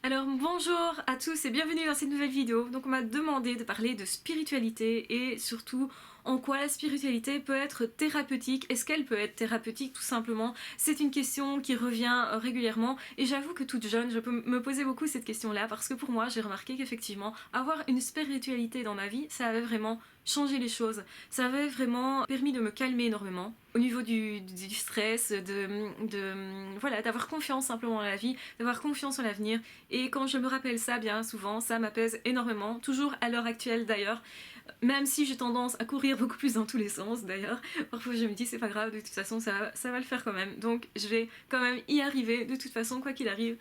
Alors bonjour à tous et bienvenue dans cette nouvelle vidéo. Donc on m'a demandé de parler de spiritualité et surtout en quoi la spiritualité peut être thérapeutique. Est-ce qu'elle peut être thérapeutique tout simplement? C'est une question qui revient régulièrement et j'avoue que toute jeune je peux me poser beaucoup cette question-là parce que pour moi j'ai remarqué qu'effectivement avoir une spiritualité dans ma vie ça avait vraiment changé les choses. Ça avait vraiment permis de me calmer énormément au niveau du stress, voilà, d'avoir confiance simplement en la vie, d'avoir confiance en l'avenir. Et quand je me rappelle ça, bien souvent, ça m'apaise énormément, toujours à l'heure actuelle d'ailleurs, même si j'ai tendance à courir beaucoup plus dans tous les sens d'ailleurs. Parfois je me dis c'est pas grave, de toute façon ça va le faire quand même. Donc je vais quand même y arriver, de toute façon quoi qu'il arrive,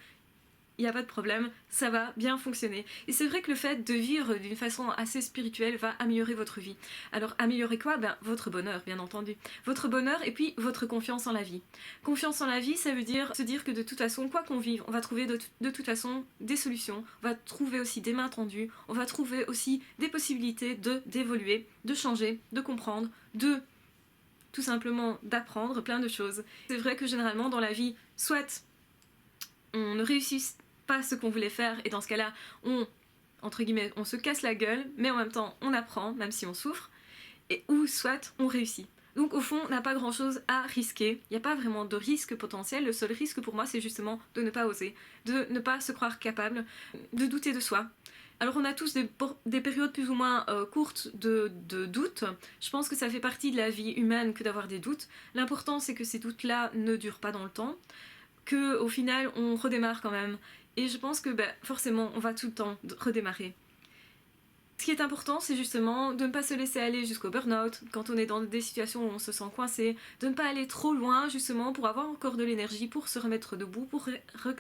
il n'y a pas de problème, ça va bien fonctionner. Et c'est vrai que le fait de vivre d'une façon assez spirituelle va améliorer votre vie. Alors améliorer quoi? Ben votre bonheur, bien entendu. Votre bonheur et puis votre confiance en la vie. Confiance en la vie, ça veut dire se dire que de toute façon, quoi qu'on vive, on va trouver de toute façon des solutions, on va trouver aussi des mains tendues, on va trouver aussi des possibilités d'évoluer, de changer, de comprendre, de tout simplement d'apprendre plein de choses. C'est vrai que généralement dans la vie, soit on ne réussit pas ce qu'on voulait faire et dans ce cas-là, entre guillemets, on se casse la gueule, mais en même temps, on apprend, même si on souffre, ou soit on réussit. Donc au fond, on n'a pas grand-chose à risquer. Il n'y a pas vraiment de risque potentiel. Le seul risque pour moi, c'est justement de ne pas oser, de ne pas se croire capable, de douter de soi. Alors on a tous des périodes plus ou moins courtes de doute. Je pense que ça fait partie de la vie humaine que d'avoir des doutes. L'important, c'est que ces doutes-là ne durent pas dans le temps, qu'au final, on redémarre quand même. Et je pense que forcément, on va tout le temps redémarrer. Ce qui est important, c'est justement de ne pas se laisser aller jusqu'au burn-out quand on est dans des situations où on se sent coincé, de ne pas aller trop loin justement pour avoir encore de l'énergie, pour se remettre debout, pour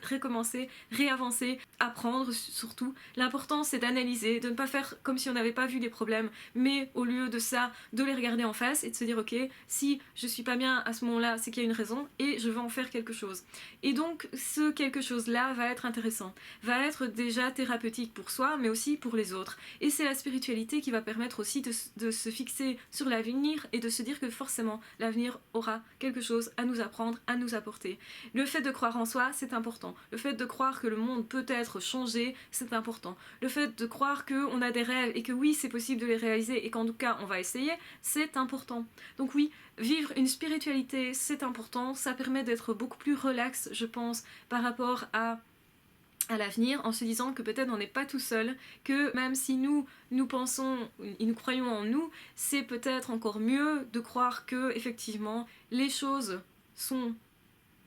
recommencer, réavancer, apprendre surtout. L'important c'est d'analyser, de ne pas faire comme si on n'avait pas vu les problèmes, mais au lieu de ça, de les regarder en face et de se dire ok, si je suis pas bien à ce moment-là, c'est qu'il y a une raison et je vais en faire quelque chose. Et donc ce quelque chose-là va être intéressant, va être déjà thérapeutique pour soi, mais aussi pour les autres. Et c'est la spiritualité qui va permettre aussi de se fixer sur l'avenir et de se dire que forcément l'avenir aura quelque chose à nous apprendre, à nous apporter. Le fait de croire en soi, c'est important. Le fait de croire que le monde peut être changé, c'est important. Le fait de croire qu'on a des rêves et que oui, c'est possible de les réaliser et qu'en tout cas, on va essayer, c'est important. Donc oui, vivre une spiritualité, c'est important. Ça permet d'être beaucoup plus relax, je pense, par rapport à l'avenir, en se disant que peut-être on n'est pas tout seul, que même si nous pensons et nous croyons en nous, c'est peut-être encore mieux de croire que effectivement les choses sont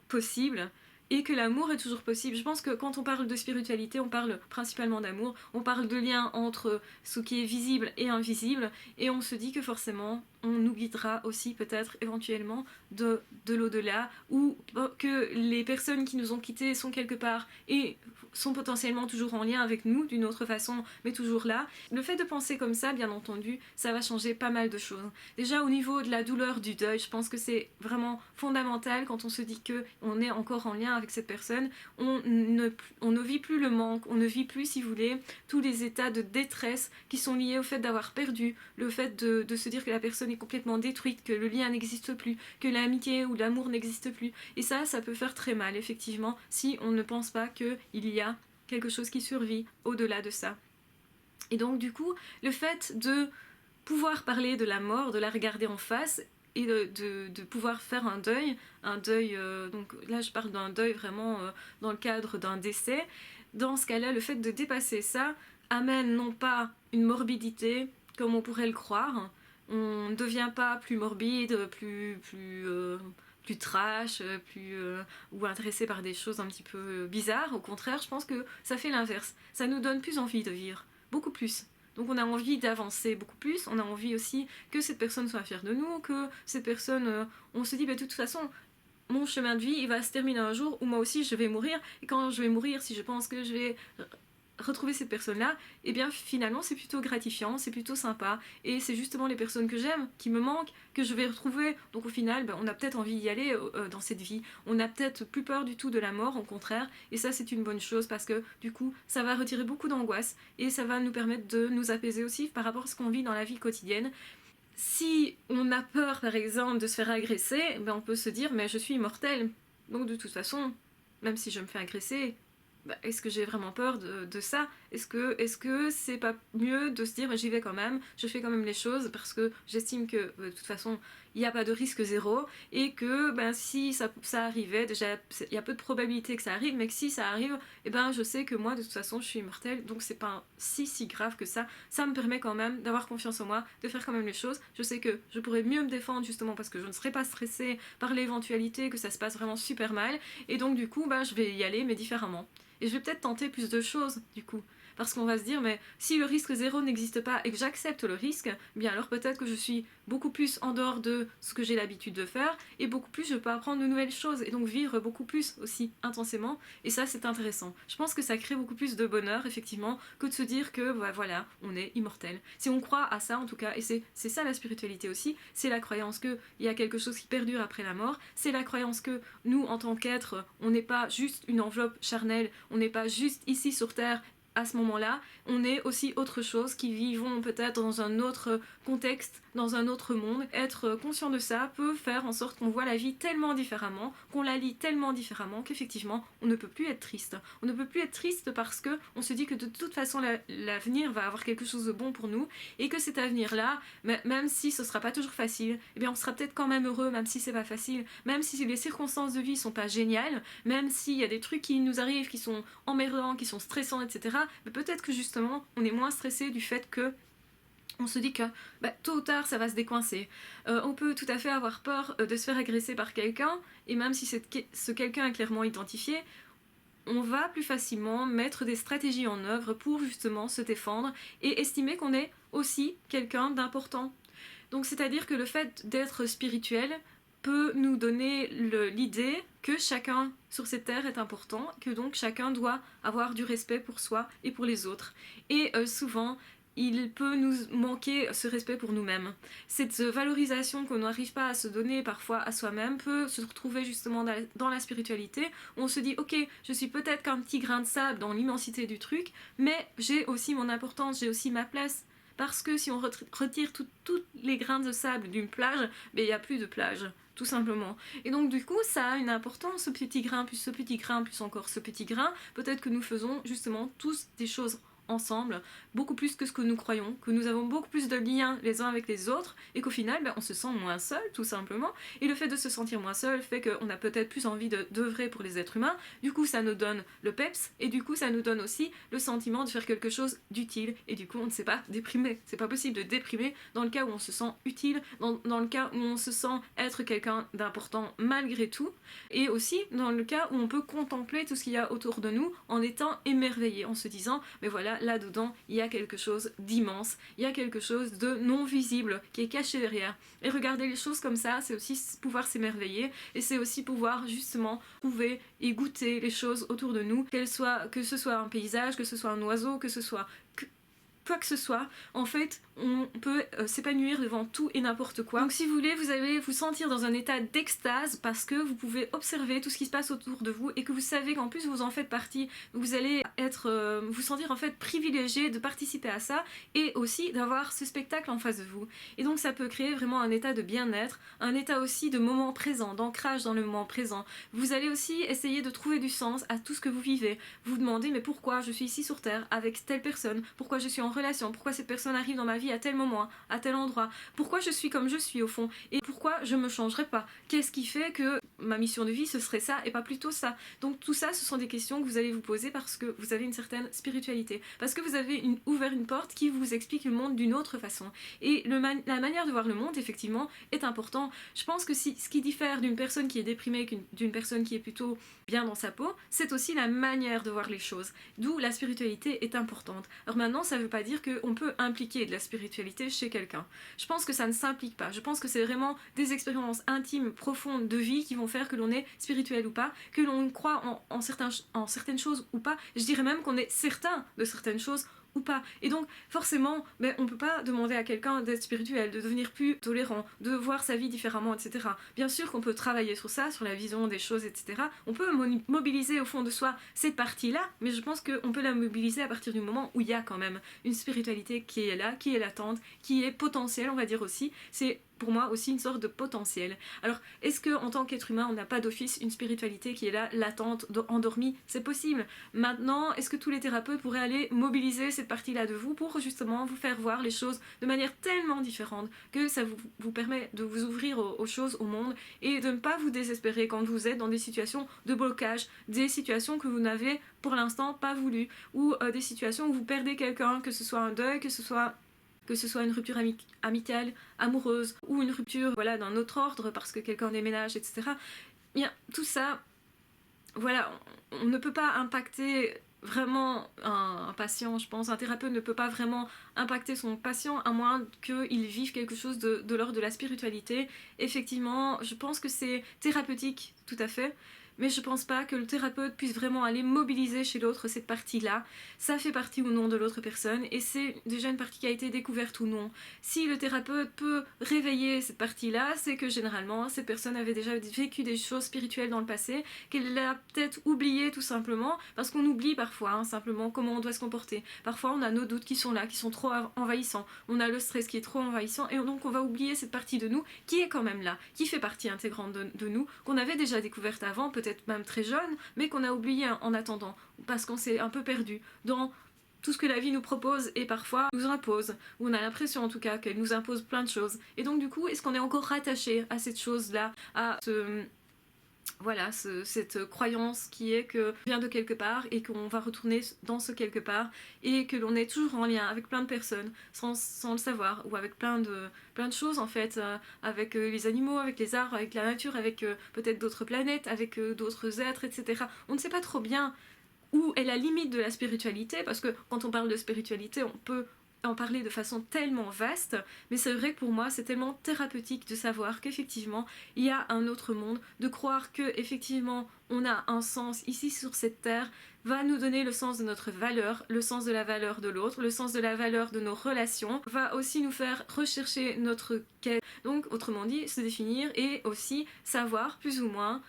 possibles et que l'amour est toujours possible. Je pense que quand on parle de spiritualité, on parle principalement d'amour, on parle de lien entre ce qui est visible et invisible, et on se dit que forcément, on nous guidera aussi peut-être éventuellement de l'au-delà, ou que les personnes qui nous ont quittés sont quelque part et sont potentiellement toujours en lien avec nous d'une autre façon, mais toujours là. Le fait de penser comme ça, bien entendu, ça va changer pas mal de choses. Déjà au niveau de la douleur du deuil, je pense que c'est vraiment fondamental quand on se dit que on est encore en lien avec cette personne, on ne vit plus le manque, on ne vit plus, si vous voulez, tous les états de détresse qui sont liés au fait d'avoir perdu, le fait de se dire que la personne est complètement détruite, que le lien n'existe plus, que l'amitié ou l'amour n'existe plus. Et ça peut faire très mal, effectivement, si on ne pense pas qu'il y a quelque chose qui survit au-delà de ça. Et donc du coup, le fait de pouvoir parler de la mort, de la regarder en face et de pouvoir faire un deuil, donc là je parle d'un deuil vraiment dans le cadre d'un décès, dans ce cas-là, le fait de dépasser ça amène non pas une morbidité comme on pourrait le croire, on ne devient pas plus morbide, plus trash, ou intéressé par des choses un petit peu bizarres. Au contraire, je pense que ça fait l'inverse. Ça nous donne plus envie de vivre, beaucoup plus. Donc on a envie d'avancer beaucoup plus, on a envie aussi que cette personne soit fière de nous, que cette personne, on se dit de toute façon, mon chemin de vie, il va se terminer un jour où moi aussi je vais mourir, et quand je vais mourir, si je pense que je vais retrouver cette personne-là, et bien finalement c'est plutôt gratifiant, c'est plutôt sympa, et c'est justement les personnes que j'aime, qui me manquent, que je vais retrouver. Donc au final, on a peut-être envie d'y aller dans cette vie, on n'a peut-être plus peur du tout de la mort, au contraire, et ça c'est une bonne chose parce que du coup ça va retirer beaucoup d'angoisse, et ça va nous permettre de nous apaiser aussi par rapport à ce qu'on vit dans la vie quotidienne. Si on a peur par exemple de se faire agresser, on peut se dire mais je suis immortelle, donc de toute façon, même si je me fais agresser, bah, est-ce que j'ai vraiment peur de ça? Est-ce que c'est pas mieux de se dire, bah, j'y vais quand même, je fais quand même les choses parce que j'estime que de toute façon, il n'y a pas de risque zéro et que ben, si ça arrivait, déjà il y a peu de probabilité que ça arrive, mais que si ça arrive, eh ben, je sais que moi de toute façon je suis immortelle, donc c'est pas si grave que ça. Ça me permet quand même d'avoir confiance en moi, de faire quand même les choses. Je sais que je pourrais mieux me défendre justement parce que je ne serais pas stressée par l'éventualité que ça se passe vraiment super mal, et donc du coup ben, je vais y aller mais différemment. Et je vais peut-être tenter plus de choses du coup. Parce qu'on va se dire, mais si le risque zéro n'existe pas et que j'accepte le risque, bien alors peut-être que je suis beaucoup plus en dehors de ce que j'ai l'habitude de faire et beaucoup plus je peux apprendre de nouvelles choses et donc vivre beaucoup plus aussi intensément. Et ça, c'est intéressant. Je pense que ça crée beaucoup plus de bonheur, effectivement, que de se dire que bah, voilà, on est immortel. Si on croit à ça, en tout cas, et c'est ça la spiritualité aussi, c'est la croyance qu'il y a quelque chose qui perdure après la mort, c'est la croyance que nous, en tant qu'êtres, on n'est pas juste une enveloppe charnelle, on n'est pas juste ici sur Terre à ce moment-là, on est aussi autre chose, qui vivons peut-être dans un autre contexte, dans un autre monde. Être conscient de ça peut faire en sorte qu'on voit la vie tellement différemment, qu'on la lit tellement différemment qu'effectivement, on ne peut plus être triste. On ne peut plus être triste parce que on se dit que de toute façon, l'avenir va avoir quelque chose de bon pour nous et que cet avenir-là, même si ce sera pas toujours facile, eh bien on sera peut-être quand même heureux, même si c'est pas facile, même si les circonstances de vie sont pas géniales, même s'il y a des trucs qui nous arrivent qui sont emmerdants, qui sont stressants, etc. Mais peut-être que justement, on est moins stressé du fait que on se dit que bah, tôt ou tard ça va se décoincer. On peut tout à fait avoir peur de se faire agresser par quelqu'un, et même si ce quelqu'un est clairement identifié, on va plus facilement mettre des stratégies en œuvre pour justement se défendre et estimer qu'on est aussi quelqu'un d'important. Donc c'est-à-dire que le fait d'être spirituel peut nous donner l'idée que chacun sur cette terre est important, que donc chacun doit avoir du respect pour soi et pour les autres. Et souvent, il peut nous manquer ce respect pour nous-mêmes. Cette valorisation qu'on n'arrive pas à se donner parfois à soi-même peut se retrouver justement dans la spiritualité, où on se dit ok, je suis peut-être qu'un petit grain de sable dans l'immensité du truc, mais j'ai aussi mon importance, j'ai aussi ma place. Parce que si on retire tous les grains de sable d'une plage, ben, il n'y a plus de plage, tout simplement. Et donc du coup, ça a une importance, ce petit grain, plus ce petit grain, plus encore ce petit grain. Peut-être que nous faisons justement tous des choses ensemble, beaucoup plus que ce que nous croyons, que nous avons beaucoup plus de liens les uns avec les autres, et qu'au final, ben, on se sent moins seul, tout simplement. Et le fait de se sentir moins seul fait qu'on a peut-être plus envie d'œuvrer pour les êtres humains. Du coup, ça nous donne le peps, et du coup, ça nous donne aussi le sentiment de faire quelque chose d'utile. Et du coup, on ne s'est pas déprimé. C'est pas possible de déprimer dans le cas où on se sent utile, dans le cas où on se sent être quelqu'un d'important malgré tout, et aussi dans le cas où on peut contempler tout ce qu'il y a autour de nous en étant émerveillé, en se disant, mais voilà, là-dedans, il y a quelque chose d'immense, il y a quelque chose de non visible qui est caché derrière. Et regarder les choses comme ça, c'est aussi pouvoir s'émerveiller, et c'est aussi pouvoir justement trouver et goûter les choses autour de nous, que ce soit un paysage, que ce soit un oiseau, que ce soit quoi que ce soit, en fait, on peut s'épanouir devant tout et n'importe quoi. Donc si vous voulez, vous allez vous sentir dans un état d'extase parce que vous pouvez observer tout ce qui se passe autour de vous et que vous savez qu'en plus vous en faites partie. Vous allez vous sentir en fait privilégié de participer à ça et aussi d'avoir ce spectacle en face de vous. Et donc ça peut créer vraiment un état de bien-être, un état aussi de moment présent, d'ancrage dans le moment présent. Vous allez aussi essayer de trouver du sens à tout ce que vous vivez. Vous vous demandez mais pourquoi je suis ici sur Terre avec telle personne, pourquoi je suis en relation, pourquoi cette personne arrive dans ma vie à tel moment, à tel endroit, pourquoi je suis comme je suis au fond, et pourquoi je me changerai pas, qu'est-ce qui fait que ma mission de vie ce serait ça et pas plutôt ça. Donc tout ça, ce sont des questions que vous allez vous poser parce que vous avez une certaine spiritualité, parce que vous avez ouvert une porte qui vous explique le monde d'une autre façon, et la manière de voir le monde effectivement est important. Je pense que ce qui diffère d'une personne qui est déprimée d'une personne qui est plutôt bien dans sa peau, c'est aussi la manière de voir les choses, d'où la spiritualité est importante. Alors maintenant, ça veut pas dire qu'on peut impliquer de la spiritualité chez quelqu'un. Je pense que ça ne s'implique pas. Je pense que c'est vraiment des expériences intimes, profondes de vie qui vont faire que l'on est spirituel ou pas, que l'on croit en certaines choses ou pas. Je dirais même qu'on est certain de certaines choses ou pas. Et donc, forcément, on ne peut pas demander à quelqu'un d'être spirituel, de devenir plus tolérant, de voir sa vie différemment, etc. Bien sûr qu'on peut travailler sur ça, sur la vision des choses, etc. On peut mobiliser au fond de soi cette partie-là, mais je pense qu'on peut la mobiliser à partir du moment où il y a quand même une spiritualité qui est là, qui est latente, qui est potentielle, on va dire aussi. C'est pour moi aussi une sorte de potentiel. Alors, est-ce qu'en tant qu'être humain, on n'a pas d'office une spiritualité qui est là, latente, endormie? C'est possible. Maintenant, est-ce que tous les thérapeutes pourraient aller mobiliser cette partie-là de vous pour justement vous faire voir les choses de manière tellement différente que ça vous permet de vous ouvrir aux choses, au monde, et de ne pas vous désespérer quand vous êtes dans des situations de blocage, des situations que vous n'avez pour l'instant pas voulu, ou des situations où vous perdez quelqu'un, que ce soit un deuil, que ce soit une rupture amicale, amoureuse, ou une rupture voilà, d'un autre ordre parce que quelqu'un déménage, etc. Bien, tout ça, voilà, on ne peut pas impacter vraiment un patient, je pense. Un thérapeute ne peut pas vraiment impacter son patient à moins qu'il vive quelque chose de l'ordre de la spiritualité. Effectivement, je pense que c'est thérapeutique, tout à fait. Mais je pense pas que le thérapeute puisse vraiment aller mobiliser chez l'autre cette partie-là. Ça fait partie ou non de l'autre personne et c'est déjà une partie qui a été découverte ou non. Si le thérapeute peut réveiller cette partie-là, c'est que généralement cette personne avait déjà vécu des choses spirituelles dans le passé, qu'elle l'a peut-être oublié tout simplement, parce qu'on oublie parfois simplement comment on doit se comporter. Parfois on a nos doutes qui sont là, qui sont trop envahissants. On a le stress qui est trop envahissant et donc on va oublier cette partie de nous qui est quand même là, qui fait partie intégrante de nous, qu'on avait déjà découverte avant, peut-être même très jeune, mais qu'on a oublié en attendant, parce qu'on s'est un peu perdu dans tout ce que la vie nous propose et parfois nous impose, ou on a l'impression en tout cas qu'elle nous impose plein de choses. Et donc du coup, est-ce qu'on est encore rattaché à cette chose-là, à voilà, cette croyance qui est que vient de quelque part et qu'on va retourner dans ce quelque part et que l'on est toujours en lien avec plein de personnes sans le savoir, ou avec plein de choses en fait, avec les animaux, avec les arbres, avec la nature, avec peut-être d'autres planètes, avec d'autres êtres, etc. On ne sait pas trop bien où est la limite de la spiritualité, parce que quand on parle de spiritualité, on peut en parler de façon tellement vaste, mais c'est vrai que pour moi c'est tellement thérapeutique de savoir qu'effectivement il y a un autre monde, de croire que effectivement on a un sens ici sur cette terre, va nous donner le sens de notre valeur, le sens de la valeur de l'autre, le sens de la valeur de nos relations, va aussi nous faire rechercher notre quête, donc autrement dit se définir et aussi savoir plus ou moins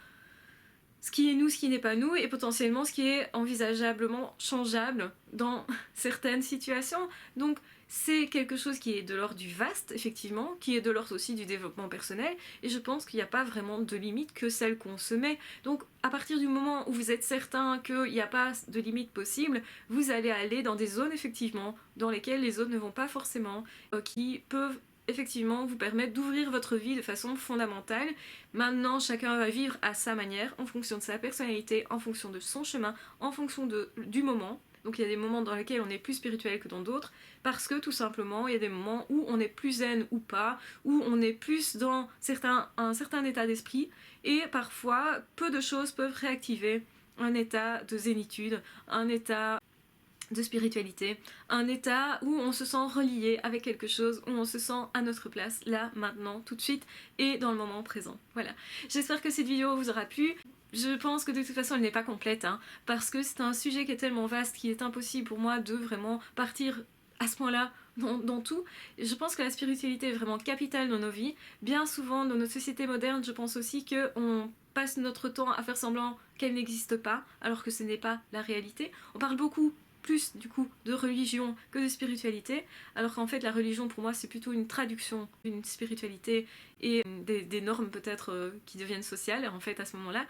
ce qui est nous, ce qui n'est pas nous, et potentiellement ce qui est envisageablement changeable dans certaines situations. Donc c'est quelque chose qui est de l'ordre du vaste, effectivement, qui est de l'ordre aussi du développement personnel, et je pense qu'il n'y a pas vraiment de limite que celle qu'on se met. Donc à partir du moment où vous êtes certain qu'il n'y a pas de limite possible, vous allez aller dans des zones, effectivement, dans lesquelles les autres ne vont pas forcément, qui peuvent effectivement vous permettre d'ouvrir votre vie de façon fondamentale. Maintenant, chacun va vivre à sa manière, en fonction de sa personnalité, en fonction de son chemin, en fonction du moment. Donc il y a des moments dans lesquels on est plus spirituel que dans d'autres, parce que tout simplement, il y a des moments où on est plus zen ou pas, où on est plus dans un certain état d'esprit, et parfois, peu de choses peuvent réactiver un état de zénitude, un état de spiritualité, un état où on se sent relié avec quelque chose, où on se sent à notre place, là, maintenant, tout de suite, et dans le moment présent. Voilà. J'espère que cette vidéo vous aura plu. Je pense que de toute façon elle n'est pas complète, parce que c'est un sujet qui est tellement vaste qu'il est impossible pour moi de vraiment partir à ce point-là dans tout. Je pense que la spiritualité est vraiment capitale dans nos vies. Bien souvent dans notre société moderne, je pense aussi qu'on passe notre temps à faire semblant qu'elle n'existe pas, alors que ce n'est pas la réalité. On parle beaucoup plus du coup de religion que de spiritualité, alors qu'en fait la religion pour moi c'est plutôt une traduction d'une spiritualité et des normes peut-être qui deviennent sociales en fait à ce moment-là.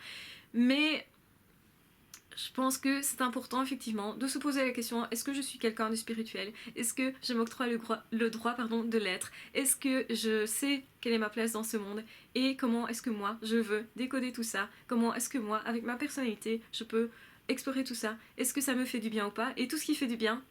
Mais je pense que c'est important effectivement de se poser la question: est-ce que je suis quelqu'un de spirituel? Est-ce que je m'octroie le droit de l'être? Est-ce que je sais quelle est ma place dans ce monde? Et comment est-ce que moi je veux décoder tout ça? Comment est-ce que moi, avec ma personnalité, je peux explorer tout ça? Est-ce que ça me fait du bien ou pas? Et tout ce qui fait du bien,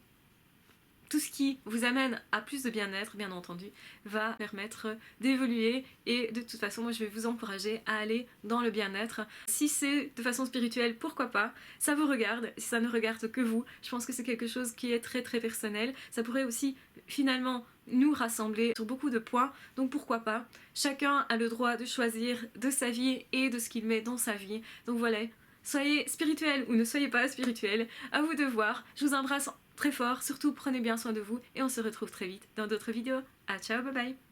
tout ce qui vous amène à plus de bien-être, bien entendu, va permettre d'évoluer. Et de toute façon, moi je vais vous encourager à aller dans le bien-être. Si c'est de façon spirituelle, pourquoi pas? Ça vous regarde, si ça ne regarde que vous. Je pense que c'est quelque chose qui est très très personnel. Ça pourrait aussi finalement nous rassembler sur beaucoup de points, donc pourquoi pas? Chacun a le droit de choisir de sa vie et de ce qu'il met dans sa vie. Donc voilà, soyez spirituel ou ne soyez pas spirituel, à vous de voir. Je vous embrasse très fort, surtout prenez bien soin de vous et on se retrouve très vite dans d'autres vidéos. Ah ciao, bye bye.